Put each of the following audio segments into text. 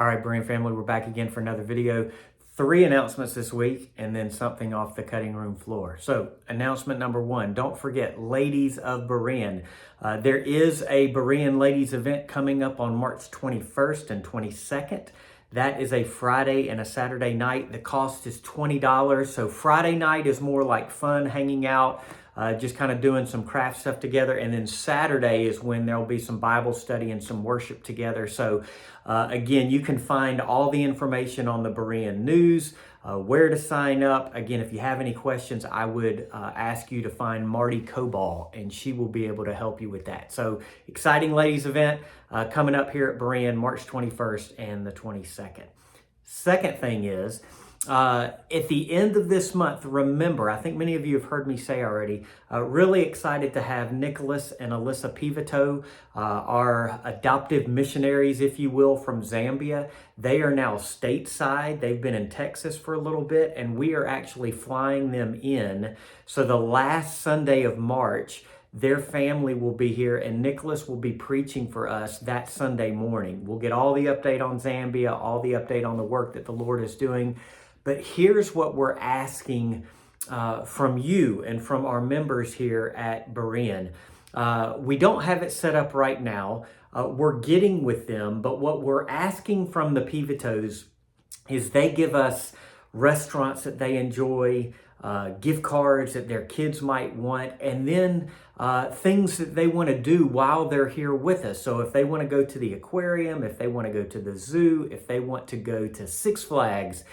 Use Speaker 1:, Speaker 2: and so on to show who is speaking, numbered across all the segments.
Speaker 1: All right, Berean family, we're back again for another video. 3 announcements this week and then something off the cutting room floor. So announcement number 1, don't forget, Ladies of Berean. There is a Berean ladies event coming up on March 21st and 22nd. That is a Friday and a Saturday night. The cost is $20. So Friday night is more like fun, hanging out, just kind of doing some craft stuff together. And then Saturday is when there'll be some Bible study and some worship together. So again, you can find all the information on the Berean News, where to sign up. Again, if you have any questions, I would ask you to find Marty Coball, and she will be able to help you with that. So exciting ladies event coming up here at Berean, March 21st and the 22nd. Second thing is, at the end of this month, remember, I think many of you have heard me say already, really excited to have Nicholas and Alyssa Pivito, our adoptive missionaries, if you will, from Zambia. They are now stateside. They've been in Texas for a little bit, and we are actually flying them in. So the last Sunday of March, their family will be here, and Nicholas will be preaching for us that Sunday morning. We'll get all the update on Zambia, all the update on the work that the Lord is doing. But here's what we're asking from you and from our members here at Berean. We don't have it set up right now. We're getting with them, but what we're asking from the Pivitos is they give us restaurants that they enjoy, gift cards that their kids might want, and then things that they want to do while they're here with us. So if they want to go to the aquarium, if they want to go to the zoo, if they want to go to Six Flags,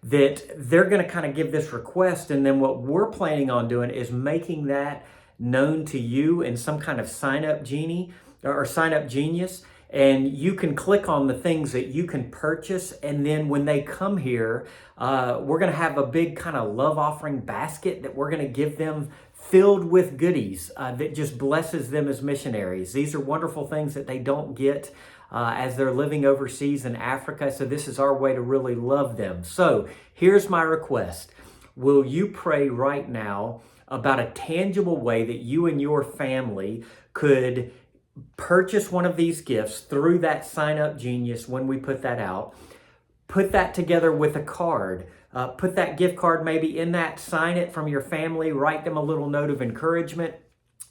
Speaker 1: that they're going to kind of give this request. And then what we're planning on doing is making that known to you in some kind of sign-up genie or sign-up genius. And you can click on the things that you can purchase. And then when they come here, we're going to have a big kind of love offering basket that we're going to give them filled with goodies that just blesses them as missionaries. These are wonderful things that they don't get as they're living overseas in Africa. So this is our way to really love them. So here's my request. Will you pray right now about a tangible way that you and your family could purchase one of these gifts through that Sign Up Genius when we put that out? Put that together with a card. Put that gift card maybe in that, sign it from your family, write them a little note of encouragement.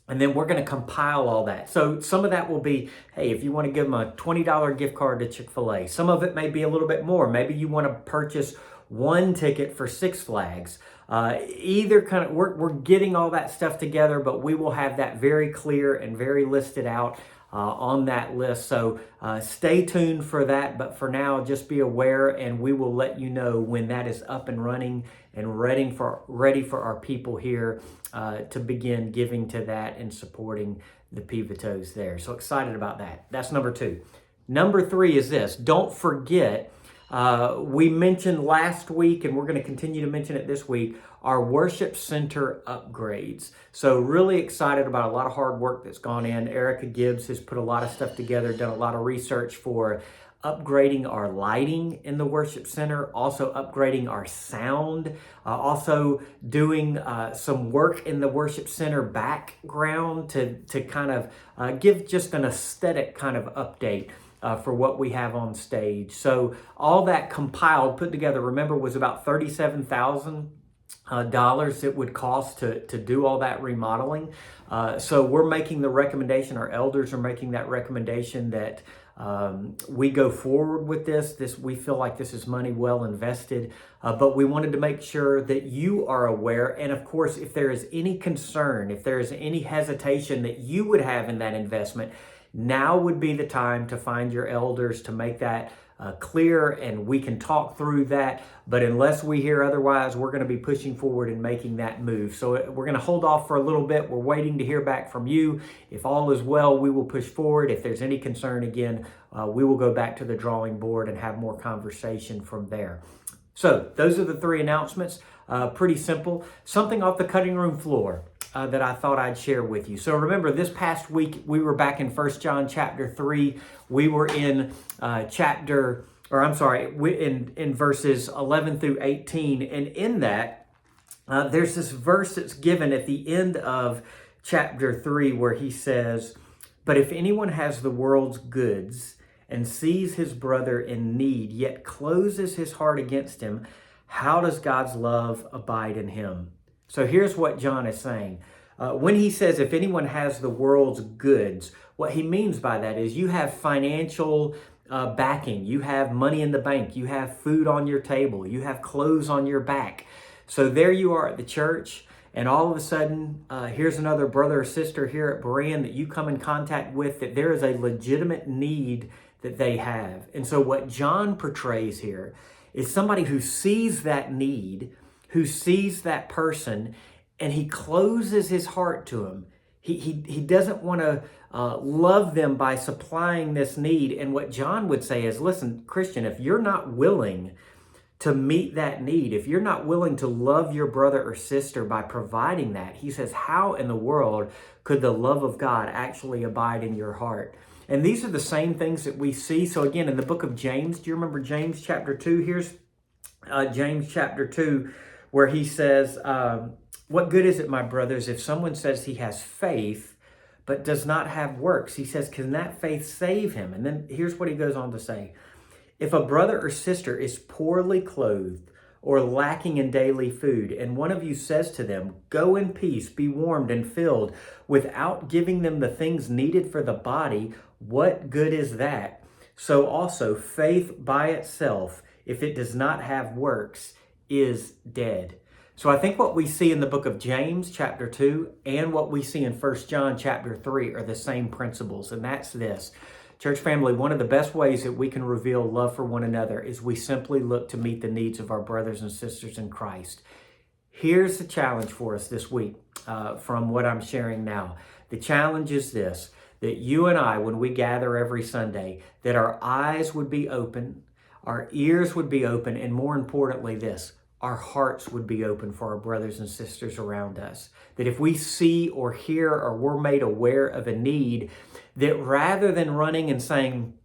Speaker 1: And then we're going to compile all that. So some of that will be, hey, if you want to give them a $20 gift card to Chick-fil-A. Some of it may be a little bit more. Maybe you want to purchase one ticket for Six Flags. Either kind of, we're getting all that stuff together, but we will have that very clear and very listed out on that list. So stay tuned for that. But for now, just be aware, and we will let you know when that is up and running and ready for our people here to begin giving to that and supporting the Pivitos there. So excited about that. That's number 2. Number 3 is this. Don't forget, we mentioned last week, and we're going to continue to mention it this week, our worship center upgrades. So really excited about a lot of hard work that's gone in. Erica Gibbs has put a lot of stuff together, done a lot of research for upgrading our lighting in the worship center, also upgrading our sound, also doing some work in the worship center background to kind of give just an aesthetic kind of update for what we have on stage. So all that compiled, put together, remember, was about $37,000 it would cost to do all that remodeling. So we're making the recommendation, our elders are making that recommendation that we go forward with this. We feel like this is money well invested, but we wanted to make sure that you are aware. And of course, if there is any concern, if there is any hesitation that you would have in that investment, now would be the time to find your elders to make that clear, and we can talk through that. But unless we hear otherwise, we're going to be pushing forward and making that move. So we're going to hold off for a little bit. We're waiting to hear back from you. If all is well, we will push forward. If there's any concern, again, we will go back to the drawing board and have more conversation from there. So those are the 3 announcements. Pretty simple. Something off the cutting room floor that I thought I'd share with you. So remember, this past week, we were back in 1 John chapter 3. We were in in verses 11 through 18. And in that, there's this verse that's given at the end of chapter 3 where he says, "But if anyone has the world's goods and sees his brother in need, yet closes his heart against him, how does God's love abide in him? So here's what John is saying. When he says, if anyone has the world's goods, what he means by that is you have financial backing, you have money in the bank, you have food on your table, you have clothes on your back. So there you are at the church, and all of a sudden, here's another brother or sister here at Berean that you come in contact with, that there is a legitimate need that they have. And so what John portrays here is somebody who sees that need, who sees that person, and he closes his heart to him. He doesn't want to love them by supplying this need. And what John would say is, listen, Christian, if you're not willing to meet that need, if you're not willing to love your brother or sister by providing that, he says, how in the world could the love of God actually abide in your heart? And these are the same things that we see. So again, in the book of James, do you remember James chapter 2? Here's James chapter 2, where he says, what good is it, my brothers, if someone says he has faith but does not have works? He says, can that faith save him? And then here's what he goes on to say. If a brother or sister is poorly clothed or lacking in daily food, and one of you says to them, go in peace, be warmed and filled, without giving them the things needed for the body, what good is that? So also faith by itself, if it does not have works, is dead. So I think what we see in the book of James chapter 2 and what we see in 1 John chapter 3 are the same principles, and that's this. Church family, one of the best ways that we can reveal love for one another is we simply look to meet the needs of our brothers and sisters in Christ. Here's the challenge for us this week from what I'm sharing now. The challenge is this, that you and I, when we gather every Sunday, that our eyes would be open, our ears would be open, and more importantly this, our hearts would be open for our brothers and sisters around us. That if we see or hear or we're made aware of a need, that rather than running and saying,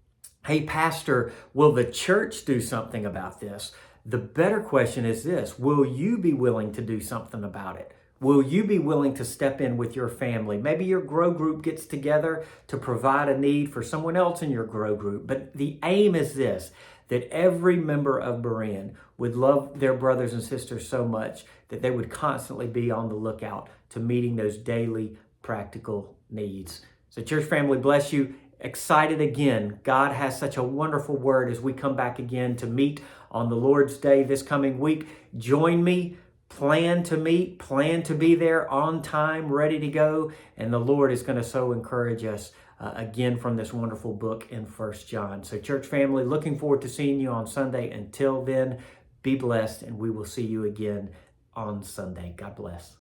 Speaker 1: hey, pastor, will the church do something about this? The better question is this, will you be willing to do something about it? Will you be willing to step in with your family? Maybe your grow group gets together to provide a need for someone else in your grow group. But the aim is this, that every member of Berean would love their brothers and sisters so much that they would constantly be on the lookout to meeting those daily practical needs. So church family, bless you. Excited again. God has such a wonderful word as we come back again to meet on the Lord's Day this coming week. Join me. Plan to meet, plan to be there on time, ready to go. And the Lord is going to so encourage us again from this wonderful book in 1 John. So church family, looking forward to seeing you on Sunday. Until then, be blessed, and we will see you again on Sunday. God bless.